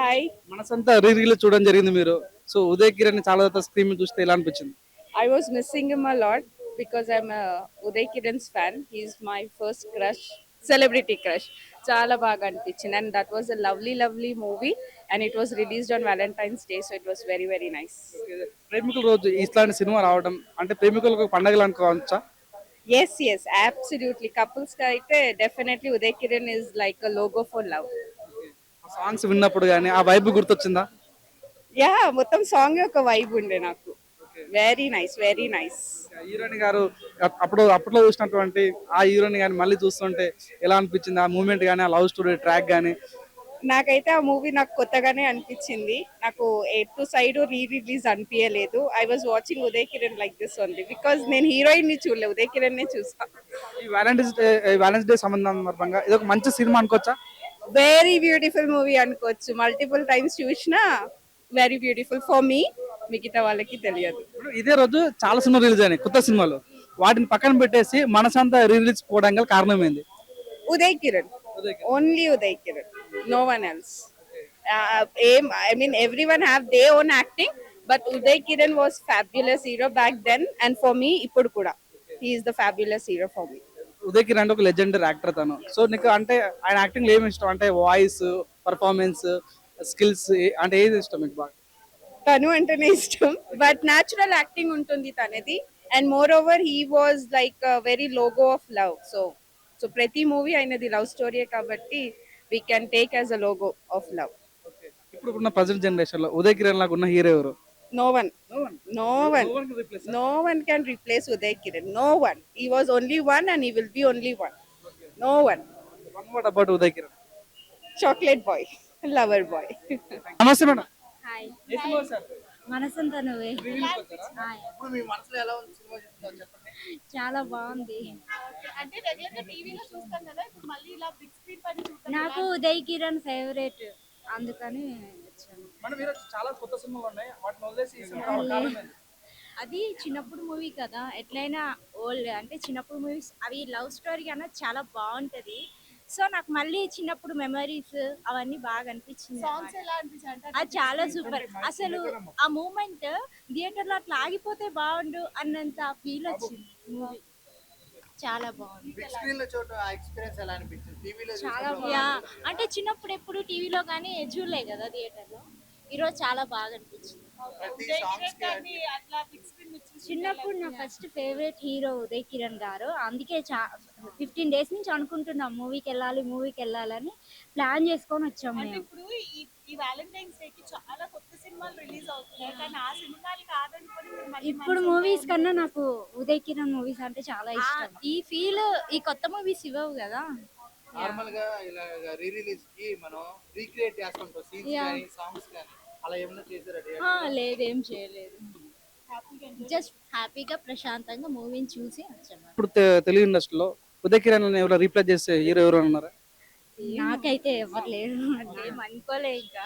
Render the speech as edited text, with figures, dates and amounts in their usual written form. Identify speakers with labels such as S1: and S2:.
S1: Hi,
S2: మనసంతా release చూడడం జరిగింది మీరు. సో ఉదయ్ కిరణ్ చాలా స్క్రీన్ మీద చూస్తే ఎలా అనిపించింది?
S1: I was missing him a lot because I'm a Uday Kiran's fan. He's my first crush, celebrity crush. Chala baga అనిపించింది and that was a lovely movie and it was released on Valentine's Day, so it was very nice.
S2: ప్రేమికుల రోజు ఇట్లాంటి cinema రావడం అంటే ప్రేమికులకు ఒక పండగలు అనుకోవచ్చా?
S1: Yes, absolutely. Couples కి అయితే definitely Uday Kiran is like a logo for love.
S2: ఆ సాంగ్స్ విన్నప్పుడు గానీ ఆ వైబ్ గుర్తొచ్చిందా?
S1: Yeah, మొత్తం సాంగ్ ఒక వైబ్ ఉండే నాకు. Very nice.
S2: హీరోయిన్ గారు అప్పట్లో చూసినటువంటి ఆ హీరోయిన్ గాని మళ్ళీ చూస్తుంటే ఎలా అనిపించింది? ఆ మూమెంట్ గానీ ఆ లవ్ స్టోరీ ట్రాక్ గానీ
S1: నాకైతే ఆ మూవీ నాకు కొత్తగానే అనిపించింది. నాకు ఎటు సైడ్ రీ రిలీజ్ అనిపించలేదు. I was watching Uday Kiran like this only because నేను హీరోయిన్ ని చూడలే, ఉదయ్ కిరణ్ నే చూసా.
S2: ఈ వ్యాలంటైన్స్ డే సందర్భంగా ఇది ఒక మంచి సినిమా అనుకోవచ్చా?
S1: వెరీ బ్యూటిఫుల్ మూవీ అనుకోవచ్చు. మల్టిపుల్ టైమ్స్ చూసినా వెరీ బ్యూటిఫుల్ ఫర్ మీ, మిగతా వాళ్ళకి తెలియదు.
S2: ఇప్పుడు ఇదే రోజు చాలా సినిమా రిలీజ్ అయినాయి కొత్త సినిమాలు. వాటిని పక్కన పెట్టేసి మనసంతా రిలీజ్ పోవడం గల కారణం ఏంది?
S1: Uday Kiran, only Uday Kiran, no one else. I mean, everyone have their own acting, but Uday Kiran was fabulous hero back then, and for me, ippudu kuda, he is the fabulous hero for me.
S2: Uday Kiran అంటే ఒక legendary actor తను. So నీకు అంటే ఆయన acting ఏమి ఇష్టం? అంటే voice, performance, skills అంటే ఏది ఇష్టం మీకు బాగా?
S1: తను అంటేనే ఇష్టం, బట్ న్యాచురల్ యాక్టింగ్ ఉంటుంది తనది. And more over he was like very logo of love. So ప్రతి మూవీ అయినది లవ్ స్టోరీ కాబట్టి we can take as a logo of love.
S2: ఇప్పుడున్న ప్రజెంట్ జనరేషన్ లో ఉదయ్ కిరణ్ లాగా ఉన్న హీరో ఎవరు?
S1: No one,
S2: No one.
S1: no
S2: No
S1: one,
S2: one can replace her.
S1: no one can replace Uday Kiran. No one. He was only one and he will be only one. No one.
S2: One word about Uday Kiran.
S1: Chocolate boy, lover boy.
S2: నమస్తే madam.
S3: Hi
S2: ఏ cinema sir?
S3: మనసంతా నువ్వే
S2: release వచ్చారా?
S3: Hi.
S2: ఇప్పుడు మీ మనసులో ఎలా ఉంది cinema చూస్తుందో చెప్పండి.
S3: చాలా బాగుంది.
S4: అంటే రెగ్యులర్ గా టీవీలో చూస్తాం కదా, ఇప్పుడు మళ్ళీ ఇలా బిగ్ స్క్రీన్ పైన చూడడం
S3: నాకు ఉదయ్ కిరణ్ ఫేవరెట్, అందుకని వచ్చాను.
S2: మనం ఈరోజు చాలా కొత్త సినిమాలు ఉన్నాయి. వాటిని వదిలేసి ఈ సినిమా రావడం కారణం ఏంది?
S3: అది చిన్నప్పుడు మూవీ కదా, ఎట్లయినా ఓల్డ్ అంటే చిన్నప్పుడు మూవీస్ అవి లవ్ స్టోరీ అన్నది చాలా బాగుంటది. సో నాకు మళ్ళీ చిన్నప్పుడు మెమరీస్ అవన్నీ బాగా అనిపించింది
S4: సాంగ్స్
S3: అన్నమాట.
S4: ఎలా అనిపించాయి
S3: అది చాలా సూపర్. అసలు ఆ మూమెంట్ థియేటర్ లో అట్లా ఆగిపోతే బాగుండు అన్నంత ఫీల్ వచ్చింది మూవీ. చాలా బాగుంది.
S5: బిగ్ స్క్రీన్ లో చూడటం ఆ ఎక్స్పీరియన్స్ ఎలా అనిపించింది? టీవీలో
S3: చాలా అంటే చిన్నప్పుడు ఎప్పుడు టీవీలో కానీ చూడలే కదా థియేటర్ లో, ఈరోజు చాలా బాగా అనిపించింది.
S5: ప్రతి సాంగ్స్ కి
S4: అట్లా బిగ్ స్క్రీన్ మీద చూసి
S3: చిన్నప్పుడు నా first favourite hero Uday Kiran గారు, అందుకే 15 days నుంచి అనుకుంటున్నాం మూవీకి వెళ్ళాలని ప్లాన్ చేసుకొని వచ్చాం
S4: అంటే
S3: మేము.
S4: ఇప్పుడు ఈ వ్యాలంటైన్స్ డే కి చాలా కొత్త సినిమాలు రిలీజ్ అవుతున్నాయి, కానీ ఆ సినిమాలు కాదనుకొని మీరు మళ్ళీ
S3: ఇప్పుడు మూవీస్ కన్నా నాకు ఉదయ్ కిరణ్ మూవీస్ అంటే చాలా ఇష్టం. ఈ ఫీల్ ఈ కొత్త మూవీస్ ఇవ్వవు కదా.
S5: నార్మల్ గా ఇలా రీ రిలీజ్ కి మనం రీక్రియేట్ చేస్తుంటాం సీన్స్
S3: Yeah.
S5: కానీ సాంగ్స్ కానీ, అలా ఏమైనా చేశారా?
S3: లేదేం చేయలేదు, జస్ట్ హ్యాపీగా ప్రశాంతంగా మూవీని చూసి వచ్చాము.
S2: ఇప్పుడు తెలుగు ఇండస్ట్రీలో ఉదయ్ కిరణ్ ఎవరో రీప్లేస్ చేసే హీరో ఎవరు ఉన్నారా?
S3: నాకైతే ఎవరు లేరు, ఏం అనుకోలే ఇంకా.